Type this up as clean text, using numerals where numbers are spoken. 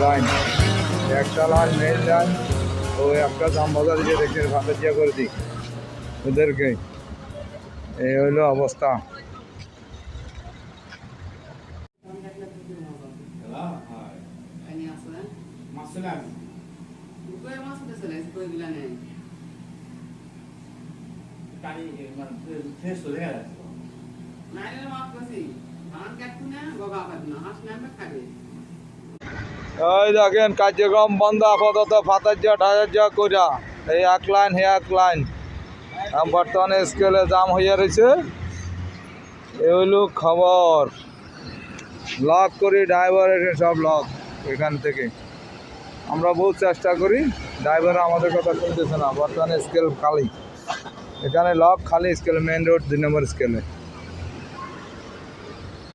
Line, একটা line main line. ওই একটা দাম বাজার দিয়ে দেখে ভাতের দিয়ে করে দিই ওদেরকে। এই হইলো অবস্থা। ওই দেখেন কার্যক্রম বন্ধ আপাতত, ফাতার যা ঢাজার যা কইরা এই এক লাইন হে এক লাইন। বর্তমানে স্কেলে জাম হইয়া রয়েছে। এ হইল খবর। লক করি ড্রাইভার সব লক এখান থেকে। আমরা বহুত চেষ্টা করি, ড্রাইভার আমাদের কথা শুনতেছে না। বর্তমানে স্কেল খালি, এখানে লক খালি স্কেল, মেন রোড 2 নম্বর স্কেলে।